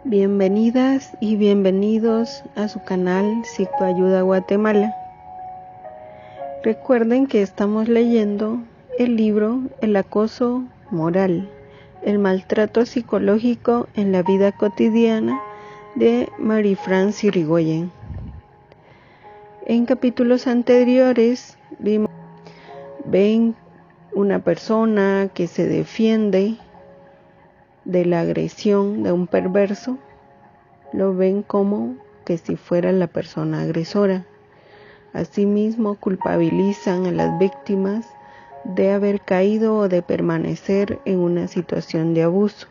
Bienvenidas y bienvenidos a su canal Psicoayuda Guatemala. Recuerden que estamos leyendo el libro El acoso moral, el maltrato psicológico en la vida cotidiana de Marie-France Irigoyen. En capítulos anteriores ven una persona que se defiende de la agresión de un perverso, lo ven como que si fuera la persona agresora. Asimismo, culpabilizan a las víctimas de haber caído o de permanecer en una situación de abuso,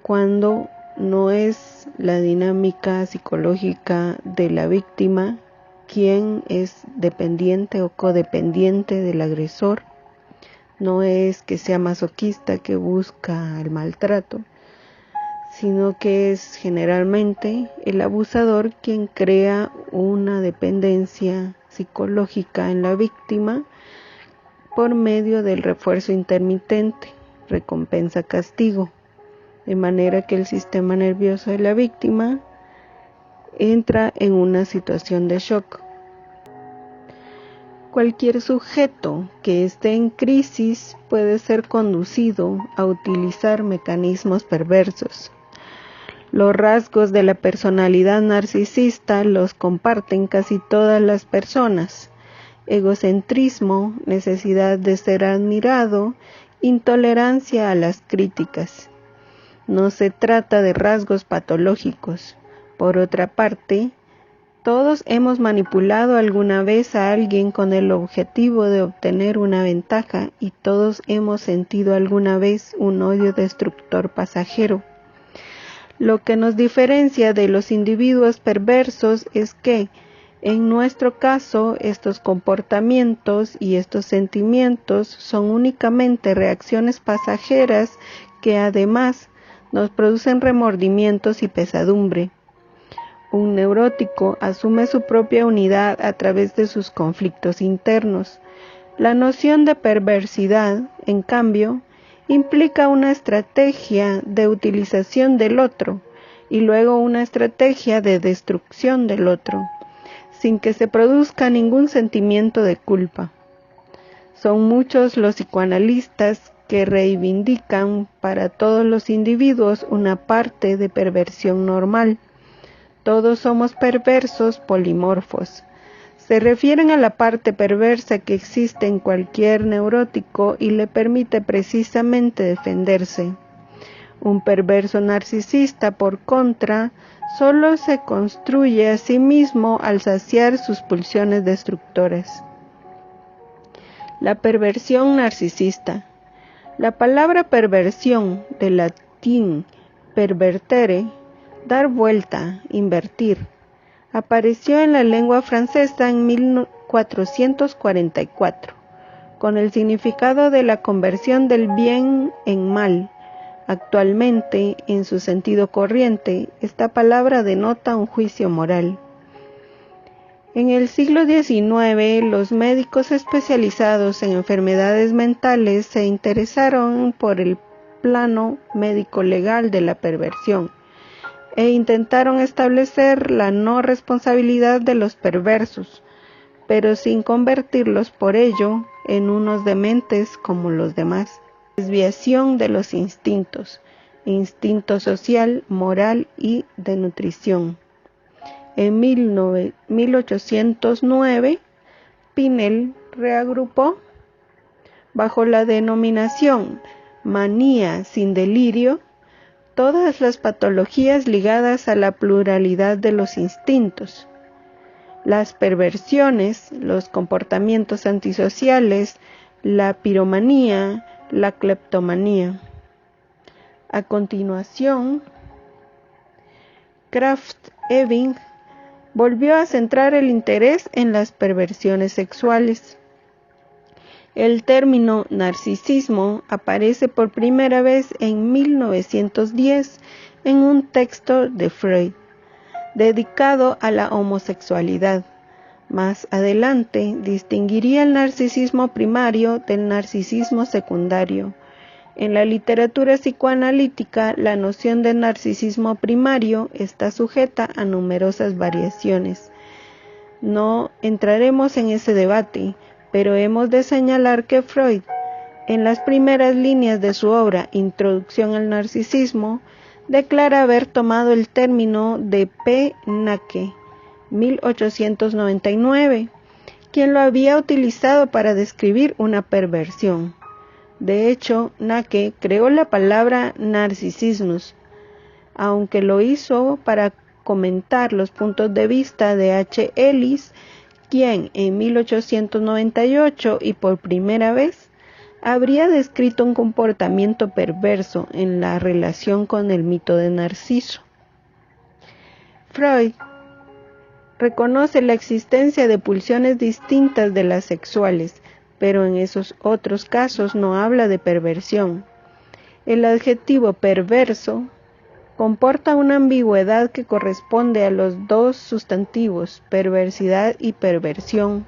cuando no es la dinámica psicológica de la víctima quien es dependiente o codependiente del agresor. No es que sea masoquista que busca el maltrato, sino que es generalmente el abusador quien crea una dependencia psicológica en la víctima por medio del refuerzo intermitente, recompensa-castigo, de manera que el sistema nervioso de la víctima entra en una situación de shock. Cualquier sujeto que esté en crisis puede ser conducido a utilizar mecanismos perversos. Los rasgos de la personalidad narcisista los comparten casi todas las personas: egocentrismo, necesidad de ser admirado, intolerancia a las críticas. No se trata de rasgos patológicos. Por otra parte, todos hemos manipulado alguna vez a alguien con el objetivo de obtener una ventaja, y todos hemos sentido alguna vez un odio destructor pasajero. Lo que nos diferencia de los individuos perversos es que, en nuestro caso, estos comportamientos y estos sentimientos son únicamente reacciones pasajeras que además nos producen remordimientos y pesadumbre. Un neurótico asume su propia unidad a través de sus conflictos internos. La noción de perversidad, en cambio, implica una estrategia de utilización del otro y luego una estrategia de destrucción del otro, sin que se produzca ningún sentimiento de culpa. Son muchos los psicoanalistas que reivindican para todos los individuos una parte de perversión normal. Todos somos perversos polimorfos. Se refieren a la parte perversa que existe en cualquier neurótico y le permite precisamente defenderse. Un perverso narcisista, por contra, solo se construye a sí mismo al saciar sus pulsiones destructoras. La perversión narcisista. La palabra perversión, del latín pervertere, dar vuelta, invertir, apareció en la lengua francesa en 1444, con el significado de la conversión del bien en mal. Actualmente, en su sentido corriente, esta palabra denota un juicio moral. En el siglo XIX, los médicos especializados en enfermedades mentales se interesaron por el plano médico-legal de la perversión e intentaron establecer la no responsabilidad de los perversos, pero sin convertirlos por ello en unos dementes como los demás. Desviación de los instintos, instinto social, moral y de nutrición. En 1809, Pinel reagrupó bajo la denominación manía sin delirio todas las patologías ligadas a la pluralidad de los instintos, las perversiones, los comportamientos antisociales, la piromanía, la cleptomanía. A continuación, Krafft-Ebing volvió a centrar el interés en las perversiones sexuales. El término narcisismo aparece por primera vez en 1910 en un texto de Freud, dedicado a la homosexualidad. Más adelante distinguiría el narcisismo primario del narcisismo secundario. En la literatura psicoanalítica, la noción de narcisismo primario está sujeta a numerosas variaciones. No entraremos en ese debate, pero hemos de señalar que Freud, en las primeras líneas de su obra Introducción al Narcisismo, declara haber tomado el término de P. Nacke, 1899, quien lo había utilizado para describir una perversión. De hecho, Nacke creó la palabra narcisismus, aunque lo hizo para comentar los puntos de vista de H. Ellis, quien en 1898 y por primera vez habría descrito un comportamiento perverso en la relación con el mito de Narciso. Freud reconoce la existencia de pulsiones distintas de las sexuales, pero en esos otros casos no habla de perversión. El adjetivo perverso comporta una ambigüedad que corresponde a los dos sustantivos, perversidad y perversión.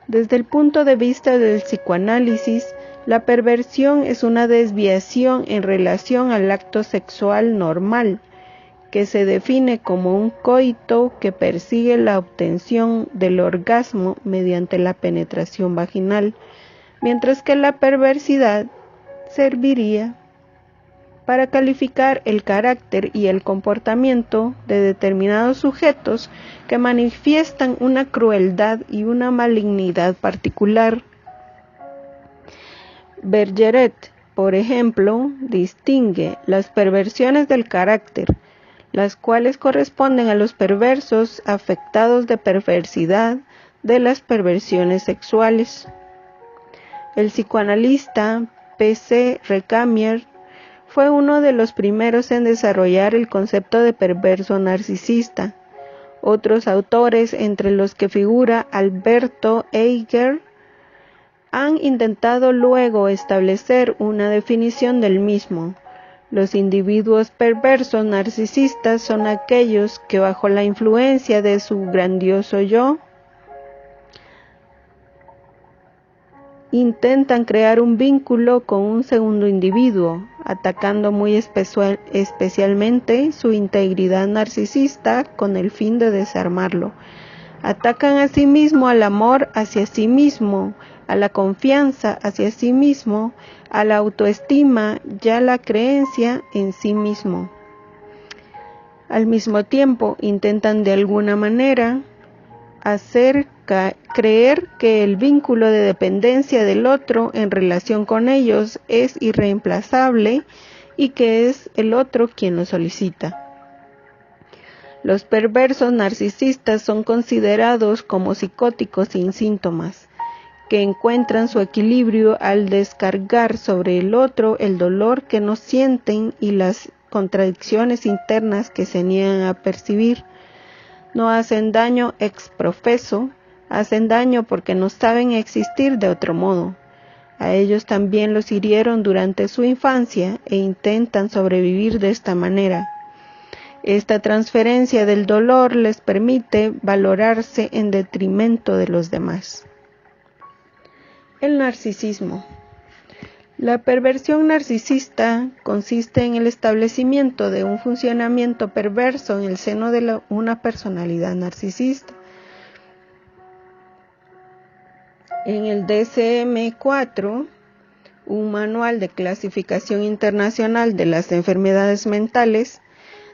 Desde el punto de vista del psicoanálisis, la perversión es una desviación en relación al acto sexual normal, que se define como un coito que persigue la obtención del orgasmo mediante la penetración vaginal, mientras que la perversidad serviría para calificar el carácter y el comportamiento de determinados sujetos que manifiestan una crueldad y una malignidad particular. Bergeret, por ejemplo, distingue las perversiones del carácter, las cuales corresponden a los perversos afectados de perversidad, de las perversiones sexuales. El psicoanalista P.C. Recamier fue uno de los primeros en desarrollar el concepto de perverso narcisista. Otros autores, entre los que figura Alberto Eiger, han intentado luego establecer una definición del mismo. Los individuos perversos narcisistas son aquellos que bajo la influencia de su grandioso yo intentan crear un vínculo con un segundo individuo, atacando muy especialmente su integridad narcisista con el fin de desarmarlo. Atacan a sí mismo, al amor hacia sí mismo, a la confianza hacia sí mismo, a la autoestima y a la creencia en sí mismo. Al mismo tiempo, intentan de alguna manera hacer creer que el vínculo de dependencia del otro en relación con ellos es irreemplazable y que es el otro quien lo solicita. Los perversos narcisistas son considerados como psicóticos sin síntomas, que encuentran su equilibrio al descargar sobre el otro el dolor que no sienten y las contradicciones internas que se niegan a percibir. No hacen daño ex profeso, hacen daño porque no saben existir de otro modo. A ellos también los hirieron durante su infancia e intentan sobrevivir de esta manera. Esta transferencia del dolor les permite valorarse en detrimento de los demás. El narcisismo. La perversión narcisista consiste en el establecimiento de un funcionamiento perverso en el seno de una personalidad narcisista. En el DSM-4, un manual de clasificación internacional de las enfermedades mentales,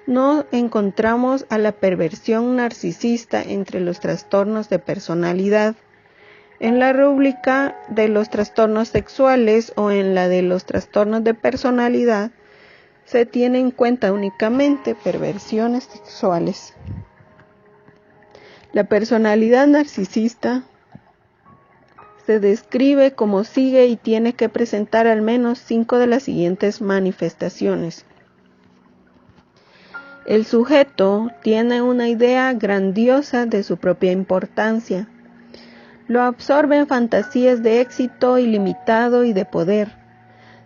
no encontramos a la perversión narcisista entre los trastornos de personalidad. En la rúbrica de los trastornos sexuales o en la de los trastornos de personalidad, se tiene en cuenta únicamente perversiones sexuales. La personalidad narcisista se describe como sigue y tiene que presentar al menos 5 de las siguientes manifestaciones. El sujeto tiene una idea grandiosa de su propia importancia. Lo absorben fantasías de éxito ilimitado y de poder.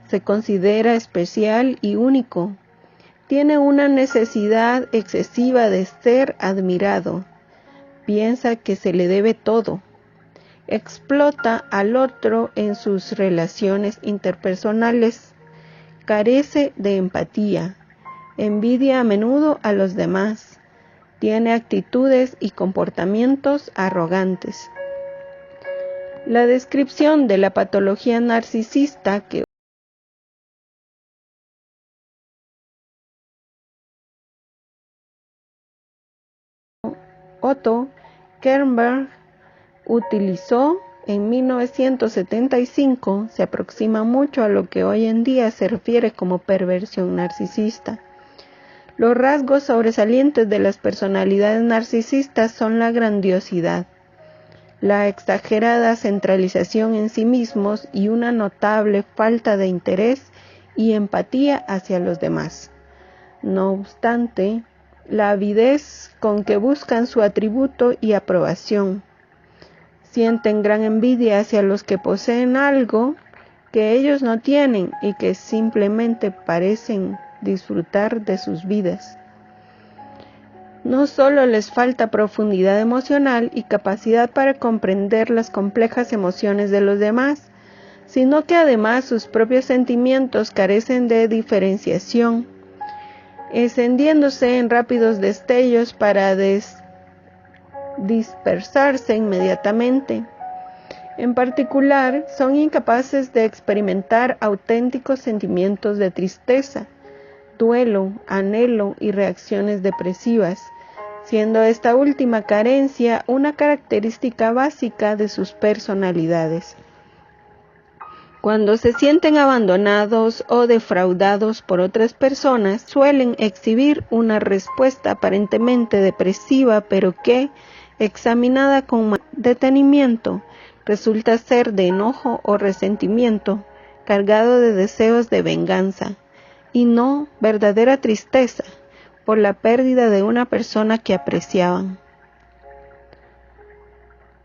Se considera especial y único. Tiene una necesidad excesiva de ser admirado. Piensa que se le debe todo. Explota al otro en sus relaciones interpersonales. carece de empatía, envidia a menudo a los demás, tiene actitudes y comportamientos arrogantes. La descripción de la patología narcisista que Otto Kernberg utilizó en 1975 se aproxima mucho a lo que hoy en día se refiere como perversión narcisista. Los rasgos sobresalientes de las personalidades narcisistas son la grandiosidad, la exagerada centralización en sí mismos y una notable falta de interés y empatía hacia los demás. No obstante, la avidez con que buscan su atributo y aprobación. Sienten gran envidia hacia los que poseen algo que ellos no tienen y que simplemente parecen disfrutar de sus vidas. No solo les falta profundidad emocional y capacidad para comprender las complejas emociones de los demás, sino que además sus propios sentimientos carecen de diferenciación, encendiéndose en rápidos destellos para dispersarse inmediatamente. En particular, son incapaces de experimentar auténticos sentimientos de tristeza, duelo, anhelo y reacciones depresivas, siendo esta última carencia una característica básica de sus personalidades. Cuando se sienten abandonados o defraudados por otras personas, suelen exhibir una respuesta aparentemente depresiva, pero que, examinada con detenimiento, resulta ser de enojo o resentimiento, cargado de deseos de venganza, y no verdadera tristeza por la pérdida de una persona que apreciaban.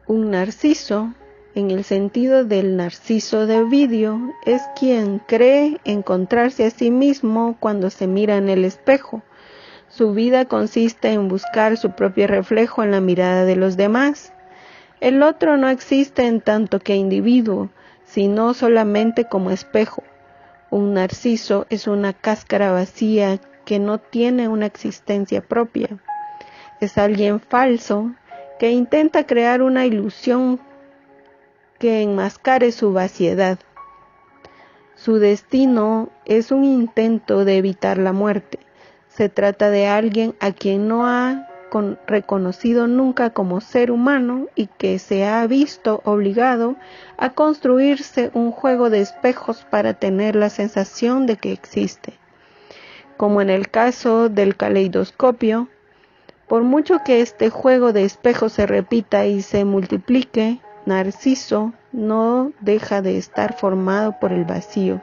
Un narciso, en el sentido del narciso de Ovidio, es quien cree encontrarse a sí mismo cuando se mira en el espejo. Su vida consiste en buscar su propio reflejo en la mirada de los demás. El otro no existe en tanto que individuo, sino solamente como espejo. Un narciso es una cáscara vacía que no tiene una existencia propia. Es alguien falso que intenta crear una ilusión que enmascare su vaciedad. Su destino es un intento de evitar la muerte. Se trata de alguien a quien no ha reconocido nunca como ser humano y que se ha visto obligado a construirse un juego de espejos para tener la sensación de que existe. Como en el caso del caleidoscopio, por mucho que este juego de espejos se repita y se multiplique, Narciso no deja de estar formado por el vacío.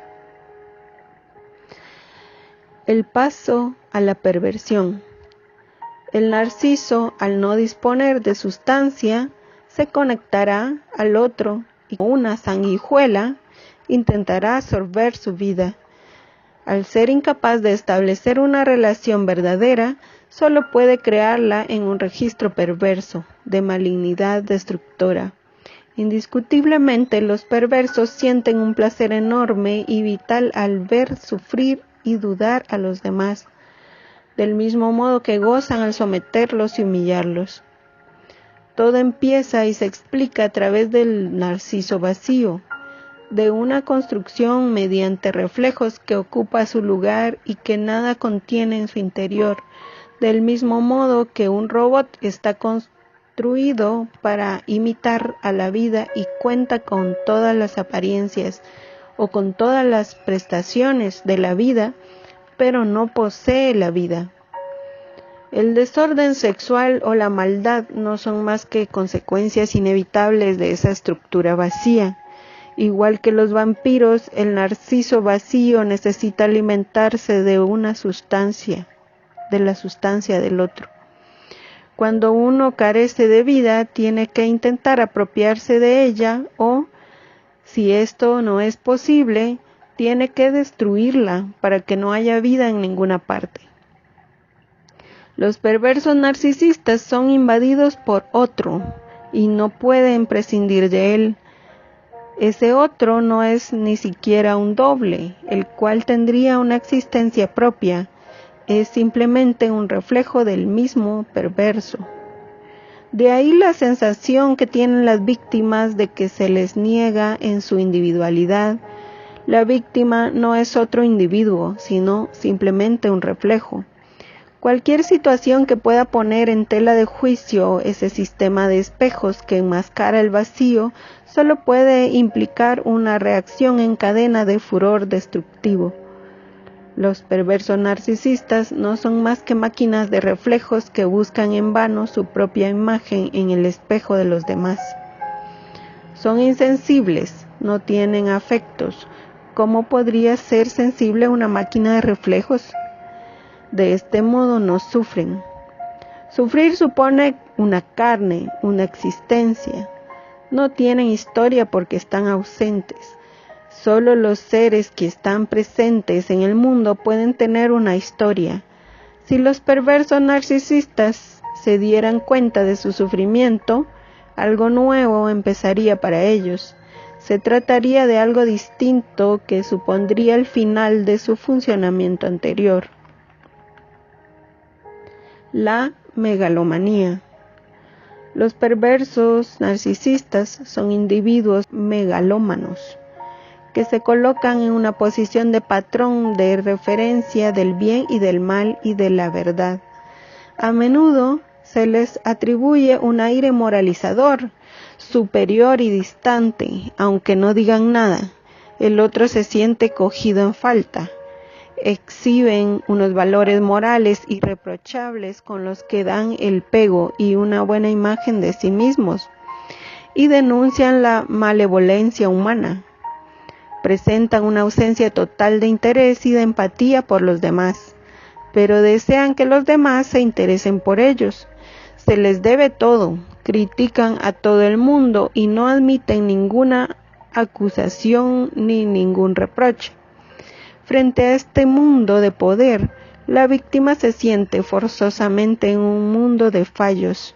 El paso a la perversión. El narciso, al no disponer de sustancia, se conectará al otro y como una sanguijuela intentará absorber su vida. Al ser incapaz de establecer una relación verdadera, solo puede crearla en un registro perverso, de malignidad destructora. Indiscutiblemente, los perversos sienten un placer enorme y vital al ver sufrir y dudar a los demás, del mismo modo que gozan al someterlos y humillarlos. Todo empieza y se explica a través del narciso vacío, de una construcción mediante reflejos que ocupa su lugar y que nada contiene en su interior, del mismo modo que un robot está construido para imitar a la vida y cuenta con todas las apariencias o con todas las prestaciones de la vida, pero no posee la vida. El desorden sexual o la maldad no son más que consecuencias inevitables de esa estructura vacía. Igual que los vampiros, el narciso vacío necesita alimentarse de una sustancia, de la sustancia del otro. Cuando uno carece de vida, tiene que intentar apropiarse de ella o, si esto no es posible, tiene que destruirla para que no haya vida en ninguna parte. Los perversos narcisistas son invadidos por otro y no pueden prescindir de él. Ese otro no es ni siquiera un doble, el cual tendría una existencia propia, es simplemente un reflejo del mismo perverso. De ahí la sensación que tienen las víctimas de que se les niega en su individualidad. La víctima no es otro individuo, sino simplemente un reflejo. Cualquier situación que pueda poner en tela de juicio ese sistema de espejos que enmascara el vacío solo puede implicar una reacción en cadena de furor destructivo. Los perversos narcisistas no son más que máquinas de reflejos que buscan en vano su propia imagen en el espejo de los demás. Son insensibles, no tienen afectos. ¿Cómo podría ser sensible una máquina de reflejos? De este modo no sufren. Sufrir supone una carne, una existencia. No tienen historia porque están ausentes. Solo los seres que están presentes en el mundo pueden tener una historia. Si los perversos narcisistas se dieran cuenta de su sufrimiento, algo nuevo empezaría para ellos. Se trataría de algo distinto que supondría el final de su funcionamiento anterior. La megalomanía. Los perversos narcisistas son individuos megalómanos que se colocan en una posición de patrón de referencia del bien y del mal y de la verdad. A menudo se les atribuye un aire moralizador, superior y distante, aunque no digan nada. El otro se siente cogido en falta. Exhiben unos valores morales irreprochables con los que dan el pego y una buena imagen de sí mismos, y denuncian la malevolencia humana. Presentan una ausencia total de interés y de empatía por los demás, pero desean que los demás se interesen por ellos. Se les debe todo, critican a todo el mundo y no admiten ninguna acusación ni ningún reproche. Frente a este mundo de poder, la víctima se siente forzosamente en un mundo de fallos.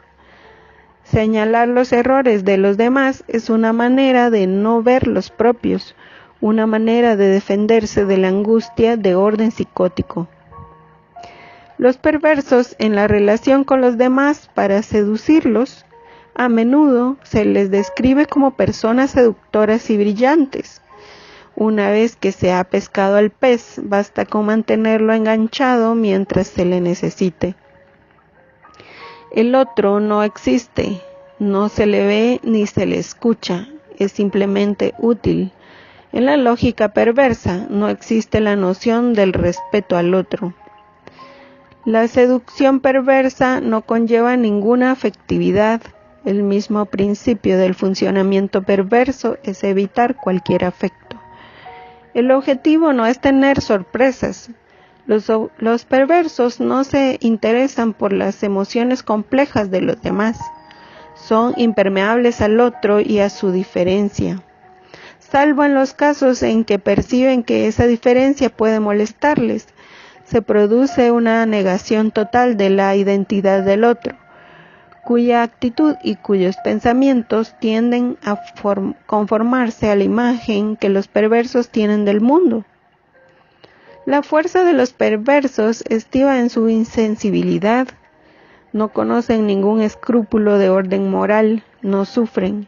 Señalar los errores de los demás es una manera de no ver los propios, una manera de defenderse de la angustia de orden psicótico. Los perversos en la relación con los demás para seducirlos, a menudo se les describe como personas seductoras y brillantes. Una vez que se ha pescado al pez, basta con mantenerlo enganchado mientras se le necesite. El otro no existe, no se le ve ni se le escucha, es simplemente útil. En la lógica perversa no existe la noción del respeto al otro. La seducción perversa no conlleva ninguna afectividad. El mismo principio del funcionamiento perverso es evitar cualquier afecto. El objetivo no es tener sorpresas. Los perversos no se interesan por las emociones complejas de los demás. Son impermeables al otro y a su diferencia, salvo en los casos en que perciben que esa diferencia puede molestarles. Se produce una negación total de la identidad del otro, cuya actitud y cuyos pensamientos tienden a conformarse a la imagen que los perversos tienen del mundo. La fuerza de los perversos estriba en su insensibilidad. No conocen ningún escrúpulo de orden moral, no sufren.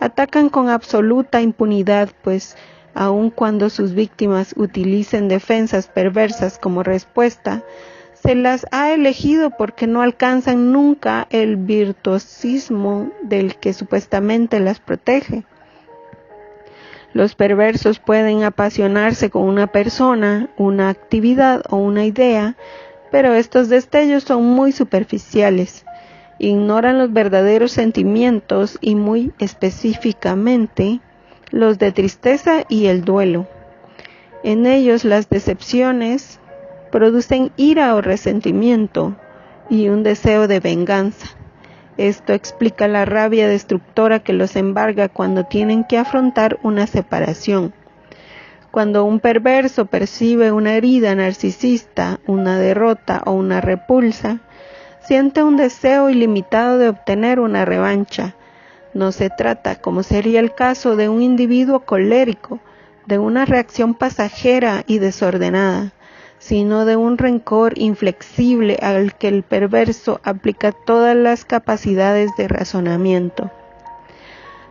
Atacan con absoluta impunidad, pues aun cuando sus víctimas utilicen defensas perversas como respuesta, se las ha elegido porque no alcanzan nunca el virtuosismo del que supuestamente las protege. Los perversos pueden apasionarse con una persona, una actividad o una idea, pero estos destellos son muy superficiales. Ignoran los verdaderos sentimientos y muy específicamente los de tristeza y el duelo. En ellos las decepciones producen ira o resentimiento y un deseo de venganza. Esto explica la rabia destructora que los embarga cuando tienen que afrontar una separación. Cuando un perverso percibe una herida narcisista, una derrota o una repulsa, siente un deseo ilimitado de obtener una revancha. No se trata, como sería el caso de un individuo colérico, de una reacción pasajera y desordenada, sino de un rencor inflexible al que el perverso aplica todas las capacidades de razonamiento.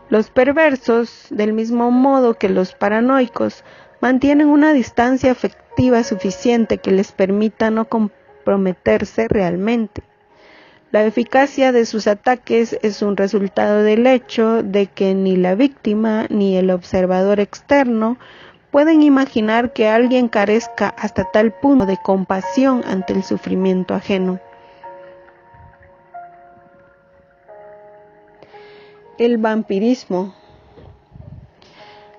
Los perversos, del mismo modo que los paranoicos, mantienen una distancia afectiva suficiente que les permita no comprometerse realmente. La eficacia de sus ataques es un resultado del hecho de que ni la víctima ni el observador externo pueden imaginar que alguien carezca hasta tal punto de compasión ante el sufrimiento ajeno. El vampirismo.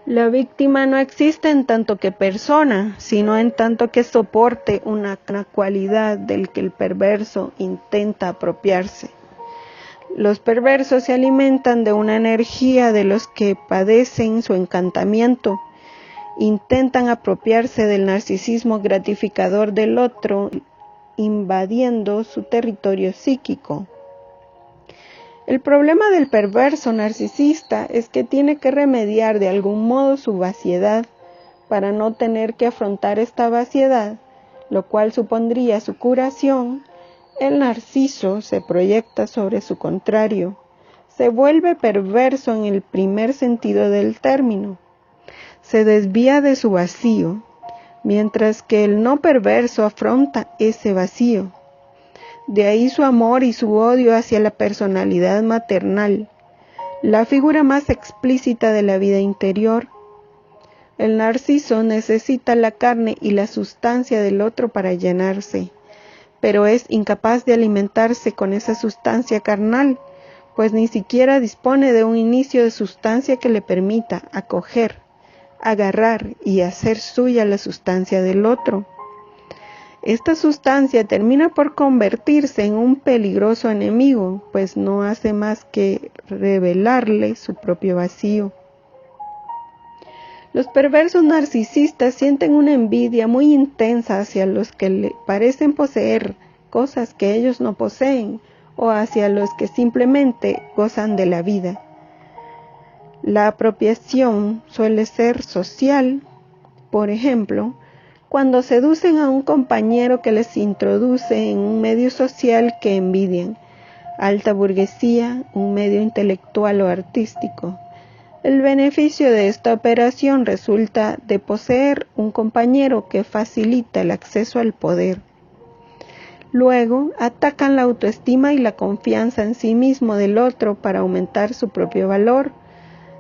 La víctima no existe en tanto que persona, sino en tanto que soporte una cualidad del que el perverso intenta apropiarse. Los perversos se alimentan de una energía de los que padecen su encantamiento. Intentan apropiarse del narcisismo gratificador del otro, invadiendo su territorio psíquico. El problema del perverso narcisista es que tiene que remediar de algún modo su vaciedad para no tener que afrontar esta vaciedad, lo cual supondría su curación. El narciso se proyecta sobre su contrario, se vuelve perverso en el primer sentido del término, se desvía de su vacío, mientras que el no perverso afronta ese vacío. De ahí su amor y su odio hacia la personalidad maternal, la figura más explícita de la vida interior. El narciso necesita la carne y la sustancia del otro para llenarse, pero es incapaz de alimentarse con esa sustancia carnal, pues ni siquiera dispone de un inicio de sustancia que le permita acoger, agarrar y hacer suya la sustancia del otro. Esta sustancia termina por convertirse en un peligroso enemigo, pues no hace más que revelarle su propio vacío. Los perversos narcisistas sienten una envidia muy intensa hacia los que le parecen poseer cosas que ellos no poseen, o hacia los que simplemente gozan de la vida. La apropiación suele ser social, por ejemplo, cuando seducen a un compañero que les introduce en un medio social que envidian, alta burguesía, un medio intelectual o artístico. El beneficio de esta operación resulta de poseer un compañero que facilita el acceso al poder. Luego, atacan la autoestima y la confianza en sí mismo del otro para aumentar su propio valor.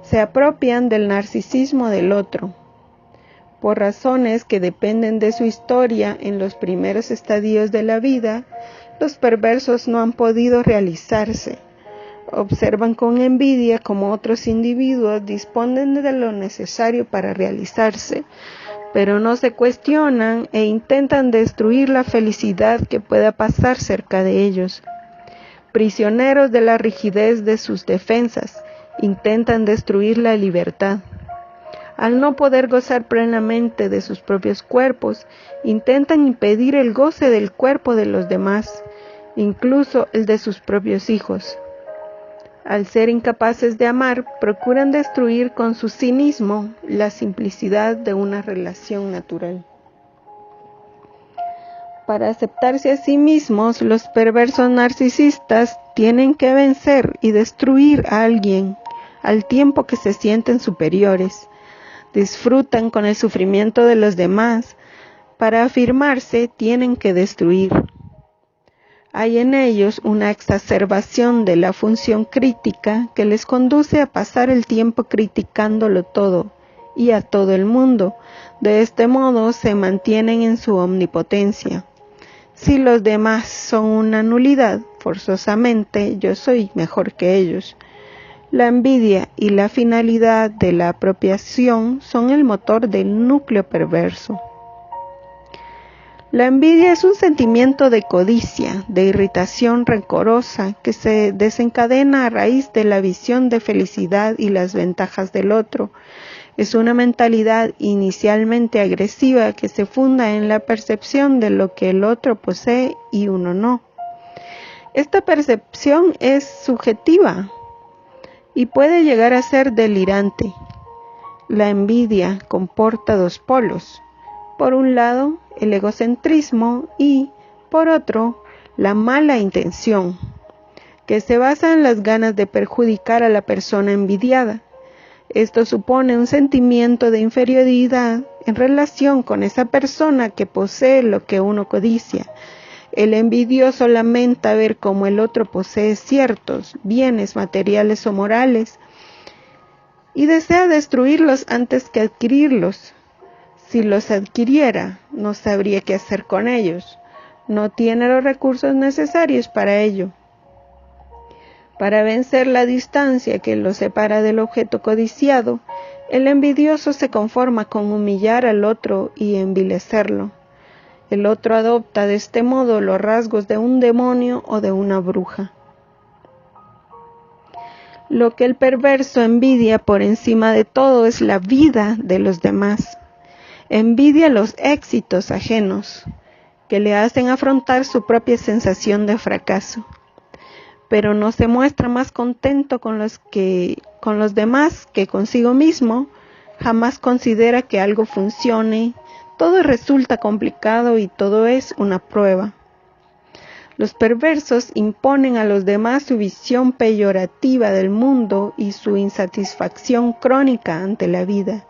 Se apropian del narcisismo del otro. Por razones que dependen de su historia en los primeros estadios de la vida, los perversos no han podido realizarse. Observan con envidia cómo otros individuos disponen de lo necesario para realizarse, pero no se cuestionan e intentan destruir la felicidad que pueda pasar cerca de ellos. Prisioneros de la rigidez de sus defensas, intentan destruir la libertad. Al no poder gozar plenamente de sus propios cuerpos, intentan impedir el goce del cuerpo de los demás, incluso el de sus propios hijos. Al ser incapaces de amar, procuran destruir con su cinismo la simplicidad de una relación natural. Para aceptarse a sí mismos, los perversos narcisistas tienen que vencer y destruir a alguien, al tiempo que se sienten superiores. Disfrutan con el sufrimiento de los demás. Para afirmarse, tienen que destruir. Hay en ellos una exacerbación de la función crítica que les conduce a pasar el tiempo criticándolo todo y a todo el mundo. De este modo se mantienen en su omnipotencia. Si los demás son una nulidad, forzosamente yo soy mejor que ellos. La envidia y la finalidad de la apropiación son el motor del núcleo perverso. La envidia es un sentimiento de codicia, de irritación rencorosa que se desencadena a raíz de la visión de felicidad y las ventajas del otro. Es una mentalidad inicialmente agresiva que se funda en la percepción de lo que el otro posee y uno no. Esta percepción es subjetiva. y puede llegar a ser delirante. La envidia comporta dos polos. Por un lado, el egocentrismo y, por otro, la mala intención, que se basa en las ganas de perjudicar a la persona envidiada. Esto supone un sentimiento de inferioridad en relación con esa persona que posee lo que uno codicia. El envidioso lamenta ver cómo el otro posee ciertos bienes materiales o morales y desea destruirlos antes que adquirirlos. Si los adquiriera, no sabría qué hacer con ellos. No tiene los recursos necesarios para ello. Para vencer la distancia que lo separa del objeto codiciado, el envidioso se conforma con humillar al otro y envilecerlo. El otro adopta de este modo los rasgos de un demonio o de una bruja. Lo que el perverso envidia por encima de todo es la vida de los demás. Envidia los éxitos ajenos, que le hacen afrontar su propia sensación de fracaso. Pero no se muestra más contento con los demás que consigo mismo. Jamás considera que algo funcione. Todo resulta complicado y todo es una prueba. Los perversos imponen a los demás su visión peyorativa del mundo y su insatisfacción crónica ante la vida.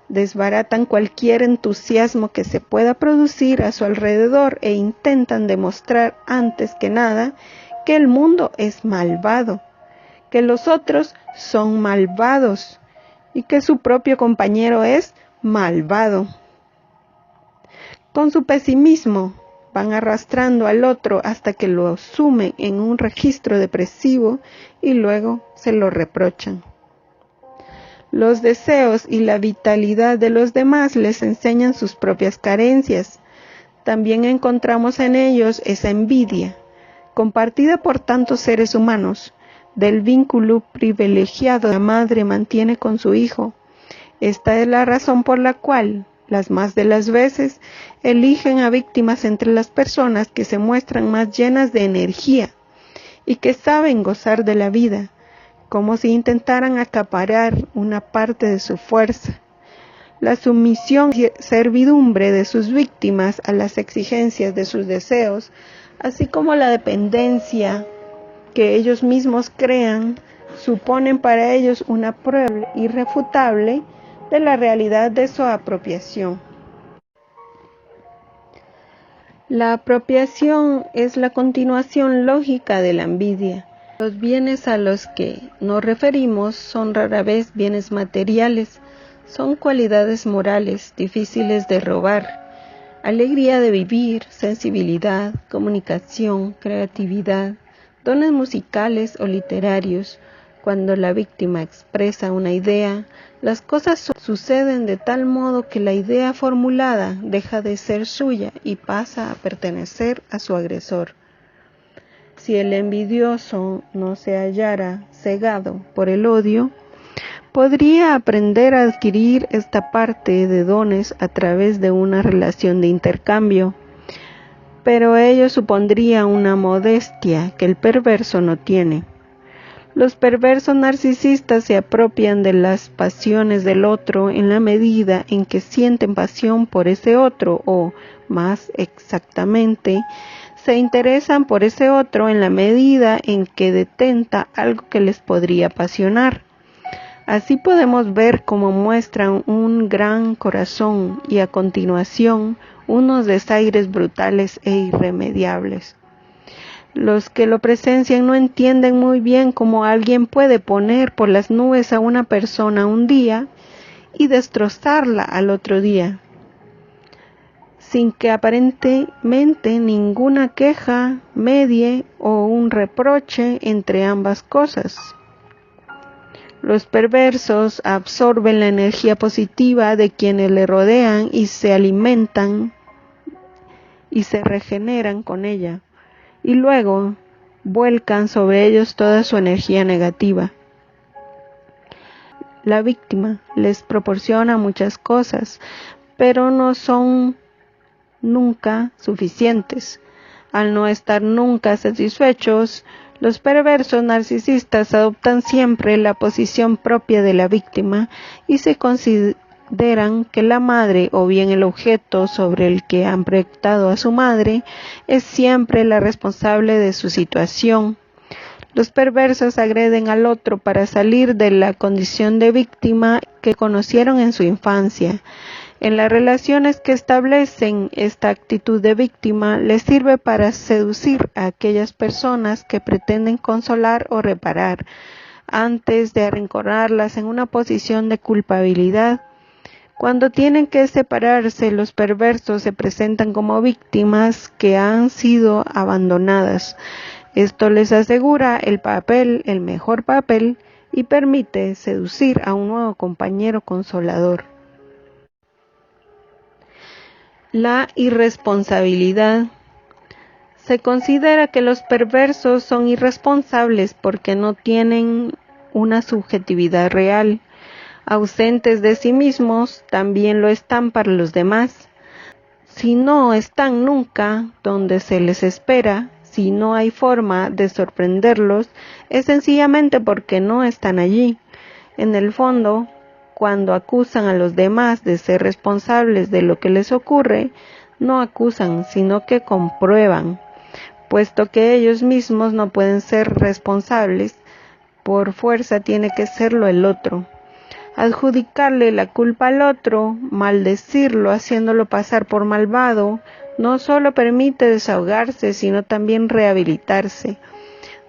Desbaratan cualquier entusiasmo que se pueda producir a su alrededor e intentan demostrar antes que nada que el mundo es malvado, que los otros son malvados y que su propio compañero es malvado. Con su pesimismo van arrastrando al otro hasta que lo sumen en un registro depresivo y luego se lo reprochan. Los deseos y la vitalidad de los demás les enseñan sus propias carencias. También encontramos en ellos esa envidia, compartida por tantos seres humanos, del vínculo privilegiado que la madre mantiene con su hijo. Esta es la razón por la cual, las más de las veces, eligen a víctimas entre las personas que se muestran más llenas de energía y que saben gozar de la vida, como si intentaran acaparar una parte de su fuerza. La sumisión y servidumbre de sus víctimas a las exigencias de sus deseos, así como la dependencia que ellos mismos crean, suponen para ellos una prueba irrefutable de la realidad de su apropiación. La apropiación es la continuación lógica de la envidia. Los bienes a los que nos referimos son rara vez bienes materiales, son cualidades morales difíciles de robar. Alegría de vivir, sensibilidad, comunicación, creatividad, dones musicales o literarios. Cuando la víctima expresa una idea, las cosas suceden de tal modo que la idea formulada deja de ser suya y pasa a pertenecer a su agresor. Si el envidioso no se hallara cegado por el odio, podría aprender a adquirir esta parte de dones a través de una relación de intercambio, pero ello supondría una modestia que el perverso no tiene. Los perversos narcisistas se apropian de las pasiones del otro en la medida en que sienten pasión por ese otro o, más exactamente, se interesan por ese otro en la medida en que detenta algo que les podría apasionar. Así podemos ver cómo muestran un gran corazón y a continuación unos desaires brutales e irremediables. Los que lo presencian no entienden muy bien cómo alguien puede poner por las nubes a una persona un día y destrozarla al otro día, sin que aparentemente ninguna queja medie o un reproche entre ambas cosas. Los perversos absorben la energía positiva de quienes le rodean y se alimentan y se regeneran con ella, y luego vuelcan sobre ellos toda su energía negativa. La víctima les proporciona muchas cosas, pero no son nunca suficientes. Al no estar nunca satisfechos, Los perversos narcisistas adoptan siempre la posición propia de la víctima y se consideran que la madre o bien el objeto sobre el que han proyectado a su madre es siempre la responsable de su situación. Los perversos agreden al otro para salir de la condición de víctima que conocieron en su infancia. En las relaciones que establecen esta actitud de víctima les sirve para seducir a aquellas personas que pretenden consolar o reparar, antes de arrinconarlas en una posición de culpabilidad. Cuando tienen que separarse, los perversos se presentan como víctimas que han sido abandonadas. Esto les asegura el mejor papel, y permite seducir a un nuevo compañero consolador. La irresponsabilidad. Se considera que los perversos son irresponsables porque no tienen una subjetividad real. Ausentes de sí mismos, también lo están para los demás. Si no están nunca donde se les espera, si no hay forma de sorprenderlos, es sencillamente porque no están allí. En el fondo, cuando acusan a los demás de ser responsables de lo que les ocurre, no acusan, sino que comprueban, puesto que ellos mismos no pueden ser responsables, por fuerza tiene que serlo el otro. Adjudicarle la culpa al otro, maldecirlo haciéndolo pasar por malvado, no solo permite desahogarse, sino también rehabilitarse.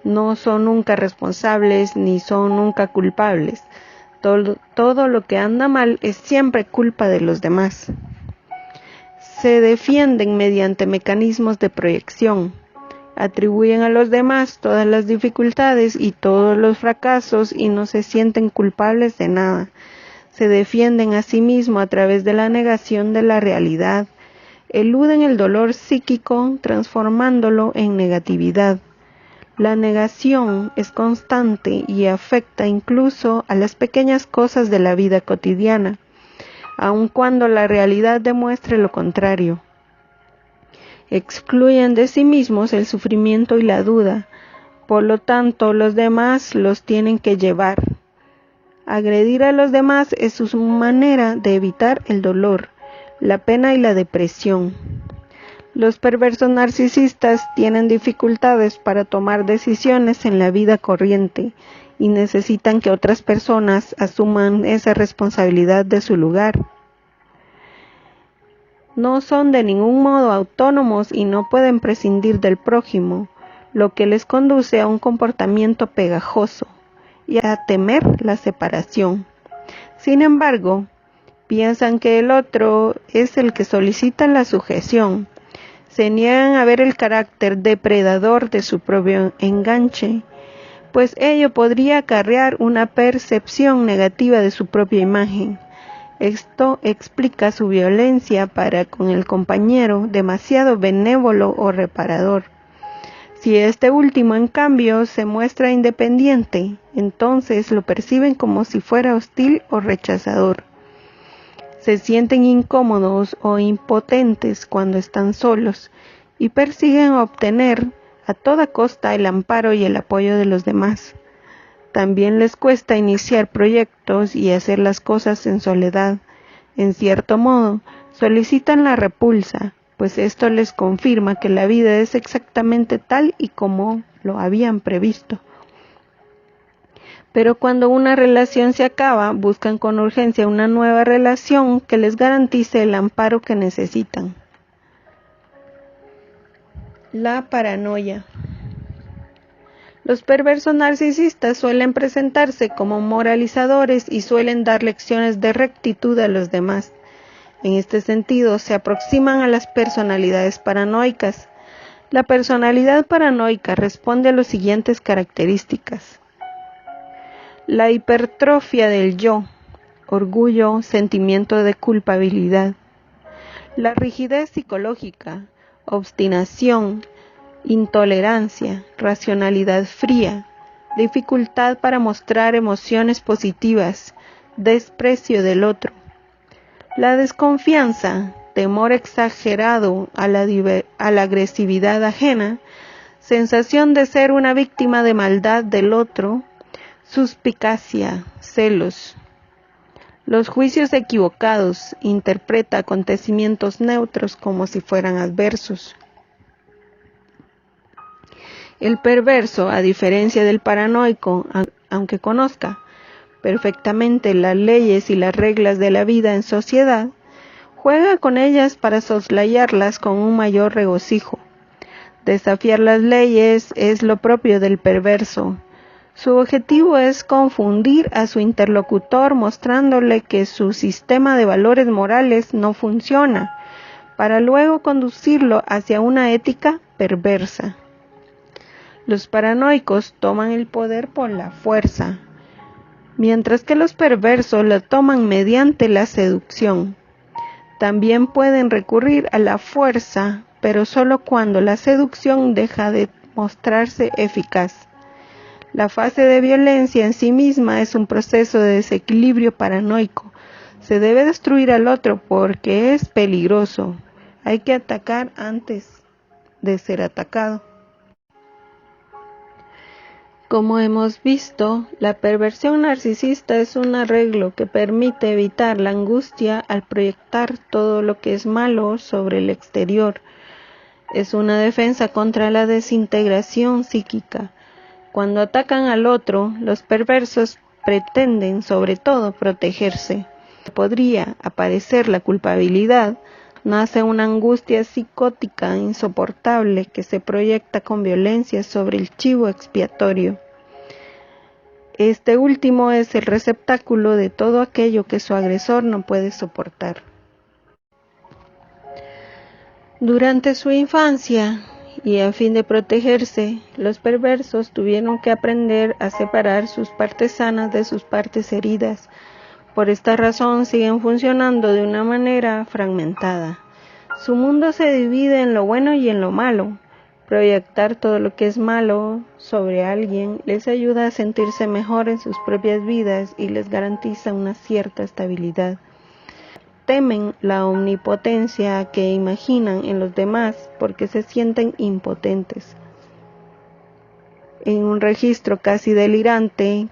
No son nunca responsables ni son nunca culpables. Todo lo que anda mal es siempre culpa de los demás. Se defienden mediante mecanismos de proyección. Atribuyen a los demás todas las dificultades y todos los fracasos y no se sienten culpables de nada. Se defienden a sí mismos a través de la negación de la realidad. Eluden el dolor psíquico transformándolo en negatividad. La negación es constante y afecta incluso a las pequeñas cosas de la vida cotidiana, aun cuando la realidad demuestre lo contrario. Excluyen de sí mismos el sufrimiento y la duda, por lo tanto los demás los tienen que llevar. Agredir a los demás es su manera de evitar el dolor, la pena y la depresión. Los perversos narcisistas tienen dificultades para tomar decisiones en la vida corriente y necesitan que otras personas asuman esa responsabilidad de su lugar. No son de ningún modo autónomos y no pueden prescindir del prójimo, lo que les conduce a un comportamiento pegajoso y a temer la separación. Sin embargo, piensan que el otro es el que solicita la sujeción. Se niegan a ver el carácter depredador de su propio enganche, pues ello podría acarrear una percepción negativa de su propia imagen. Esto explica su violencia para con el compañero demasiado benévolo o reparador. Si este último, en cambio, se muestra independiente, entonces lo perciben como si fuera hostil o rechazador. Se sienten incómodos o impotentes cuando están solos y persiguen obtener a toda costa el amparo y el apoyo de los demás. También les cuesta iniciar proyectos y hacer las cosas en soledad. En cierto modo, solicitan la repulsa, pues esto les confirma que la vida es exactamente tal y como lo habían previsto. Pero cuando una relación se acaba, buscan con urgencia una nueva relación que les garantice el amparo que necesitan. La paranoia. Los perversos narcisistas suelen presentarse como moralizadores y suelen dar lecciones de rectitud a los demás. En este sentido, se aproximan a las personalidades paranoicas. La personalidad paranoica responde a las siguientes características: la hipertrofia del yo, orgullo, sentimiento de culpabilidad; la rigidez psicológica, obstinación, intolerancia, racionalidad fría, dificultad para mostrar emociones positivas, desprecio del otro; la desconfianza, temor exagerado a la agresividad ajena, sensación de ser una víctima de maldad del otro, suspicacia, celos. Los juicios equivocados, interpreta acontecimientos neutros como si fueran adversos. El perverso, a diferencia del paranoico, aunque conozca perfectamente las leyes y las reglas de la vida en sociedad, juega con ellas para soslayarlas con un mayor regocijo. Desafiar las leyes es lo propio del perverso. Su objetivo es confundir a su interlocutor mostrándole que su sistema de valores morales no funciona, para luego conducirlo hacia una ética perversa. Los paranoicos toman el poder por la fuerza, mientras que los perversos lo toman mediante la seducción. También pueden recurrir a la fuerza, pero solo cuando la seducción deja de mostrarse eficaz. La fase de violencia en sí misma es un proceso de desequilibrio paranoico. Se debe destruir al otro porque es peligroso. Hay que atacar antes de ser atacado. Como hemos visto, la perversión narcisista es un arreglo que permite evitar la angustia al proyectar todo lo que es malo sobre el exterior. Es una defensa contra la desintegración psíquica. Cuando atacan al otro, los perversos pretenden sobre todo protegerse. Podría aparecer la culpabilidad, nace una angustia psicótica insoportable que se proyecta con violencia sobre el chivo expiatorio. Este último es el receptáculo de todo aquello que su agresor no puede soportar. Durante su infancia, y a fin de protegerse, los perversos tuvieron que aprender a separar sus partes sanas de sus partes heridas. Por esta razón siguen funcionando de una manera fragmentada. Su mundo se divide en lo bueno y en lo malo. Proyectar todo lo que es malo sobre alguien les ayuda a sentirse mejor en sus propias vidas y les garantiza una cierta estabilidad. Temen la omnipotencia que imaginan en los demás porque se sienten impotentes. En un registro casi delirante,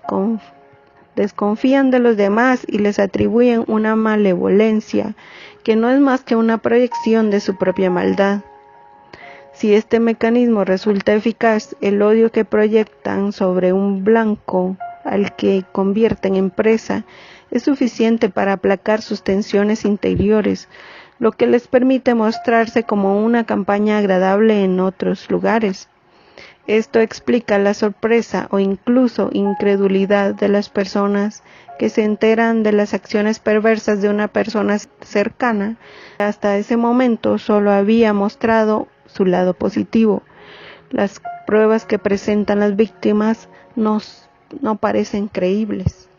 desconfían de los demás y les atribuyen una malevolencia que no es más que una proyección de su propia maldad. Si este mecanismo resulta eficaz, el odio que proyectan sobre un blanco al que convierten en presa es suficiente para aplacar sus tensiones interiores, lo que les permite mostrarse como una campaña agradable en otros lugares. Esto explica la sorpresa o incluso incredulidad de las personas que se enteran de las acciones perversas de una persona cercana. Hasta ese momento solo había mostrado su lado positivo. Las pruebas que presentan las víctimas no parecen creíbles.